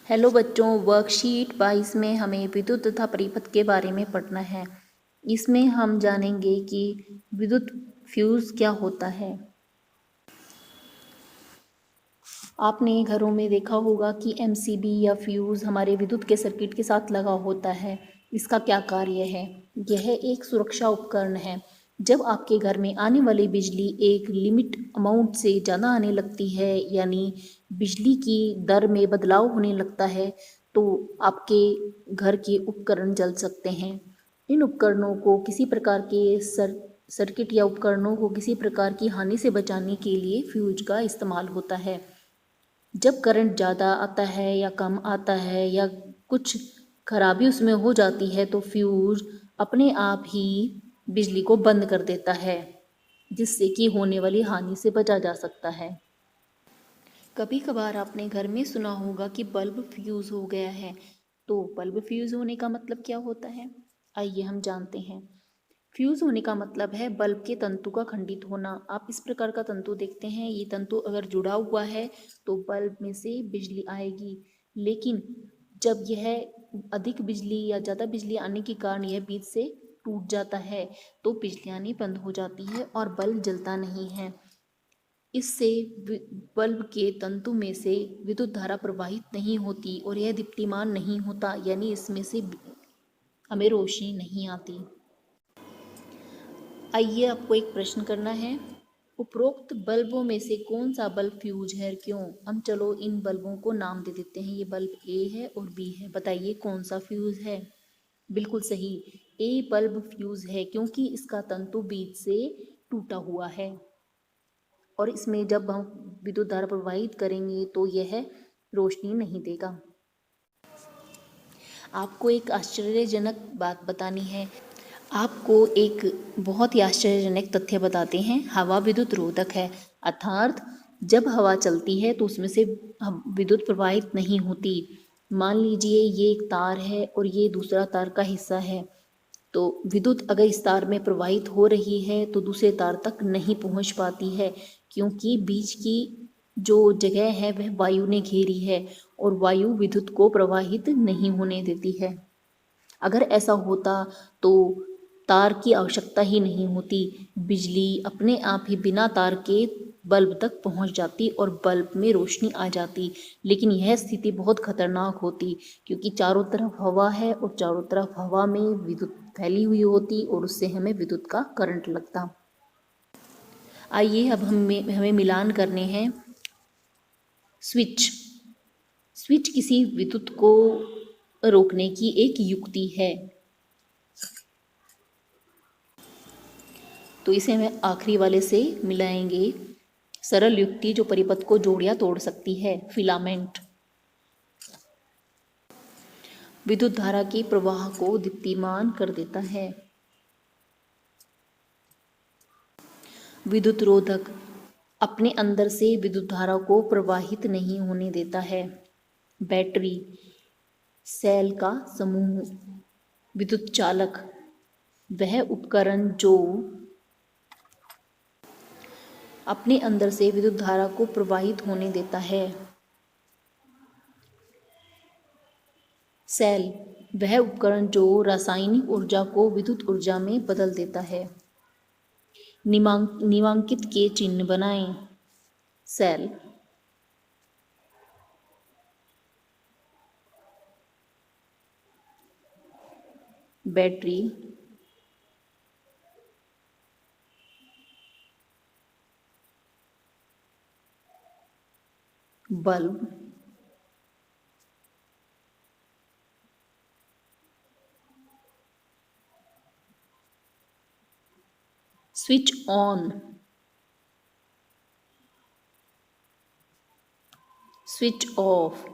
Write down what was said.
Hello बच्चों, worksheet 22 में हमें विद्युत तथा परिपथ के बारे में पढ़ना है। इसमें हम जानेंगे कि विद्युत फ्यूज क्या होता है। आपने घरों में देखा होगा कि एमसीबी या फ्यूज हमारे विद्युत के सर्किट के साथ लगा होता है। इसका क्या कार्य है? यह एक सुरक्षा उपकरण है। जब आपके घर में आने वाली बिजली एक लिमिट अमाउंट से ज़्यादा आने लगती है, यानी बिजली की दर में बदलाव होने लगता है, तो आपके घर के उपकरण जल सकते हैं। इन उपकरणों को किसी प्रकार के सर्किट या उपकरणों को किसी प्रकार की हानि से बचाने के लिए फ्यूज का इस्तेमाल होता है। जब करंट ज़्यादा आता है या कम आता है या कुछ खराबी उसमें हो जाती है, तो फ्यूज अपने आप ही बिजली को बंद कर देता है, जिससे कि होने वाली हानि से बचा जा सकता है। कभी कभार आपने घर में सुना होगा कि बल्ब फ्यूज हो गया है। तो बल्ब फ्यूज होने का मतलब क्या होता है, आइए हम जानते हैं। फ्यूज होने का मतलब है बल्ब के तंतु का खंडित होना। आप इस प्रकार का तंतु देखते हैं, ये तंतु अगर जुड़ा हुआ है तो बल्ब में से बिजली आएगी, लेकिन जब यह अधिक बिजली या ज़्यादा बिजली आने के कारण यह बीच से टूट जाता है, तो बिजली आनी बंद हो जाती है और बल्ब जलता नहीं है। इससे बल्ब के तंतु में से विद्युत धारा प्रवाहित नहीं होती और यह दीप्तिमान नहीं होता, यानी इसमें से हमें रोशनी नहीं आती। आइए आपको एक प्रश्न करना है। उपरोक्त बल्बों में से कौन सा बल्ब फ्यूज है, क्यों? हम चलो इन बल्बों को नाम दे देते हैं। ये बल्ब ए है और बी है। बताइए कौन सा फ्यूज है? बिल्कुल सही, ए बल्ब फ्यूज है, क्योंकि इसका तंतु बीच से टूटा हुआ है और इसमें जब हम विद्युत धारा प्रवाहित करेंगे तो यह रोशनी नहीं देगा। आपको एक आश्चर्यजनक बात बतानी है। आपको एक बहुत ही आश्चर्यजनक तथ्य बताते हैं। हवा विद्युत रोधक है, अर्थात जब हवा चलती है तो उसमें से विद्युत प्रवाहित नहीं होती। मान लीजिए ये एक तार है और ये दूसरा तार का हिस्सा है, तो विद्युत अगर इस तार में प्रवाहित हो रही है तो दूसरे तार तक नहीं पहुंच पाती है, क्योंकि बीच की जो जगह है वह वायु ने घेरी है और वायु विद्युत को प्रवाहित नहीं होने देती है। अगर ऐसा होता तो तार की आवश्यकता ही नहीं होती, बिजली अपने आप ही बिना तार के बल्ब तक पहुंच जाती और बल्ब में रोशनी आ जाती। लेकिन यह स्थिति बहुत खतरनाक होती, क्योंकि चारों तरफ हवा है और चारों तरफ हवा में विद्युत फैली हुई होती और उससे हमें विद्युत का करंट लगता। आइए अब हमें मिलान करने हैं। स्विच स्विच किसी विद्युत को रोकने की एक युक्ति है, तो इसे हमें आखिरी वाले से मिलाएंगे। सरल युक्ति जो परिपथ को जोड़ या तोड़ सकती है। फिलामेंट विद्युत धारा के प्रवाह को दीप्तिमान कर देता है। विद्युत रोधक अपने अंदर से विद्युत धारा को प्रवाहित नहीं होने देता है। बैटरी सेल का समूह। विद्युत चालक वह उपकरण जो अपने अंदर से विद्युत धारा को प्रवाहित होने देता है। सेल वह उपकरण जो रासायनिक ऊर्जा को विद्युत ऊर्जा में बदल देता है। निम्नांकित के चिन्ह बनाएं। Cell, battery, bulb, switch on, switch of.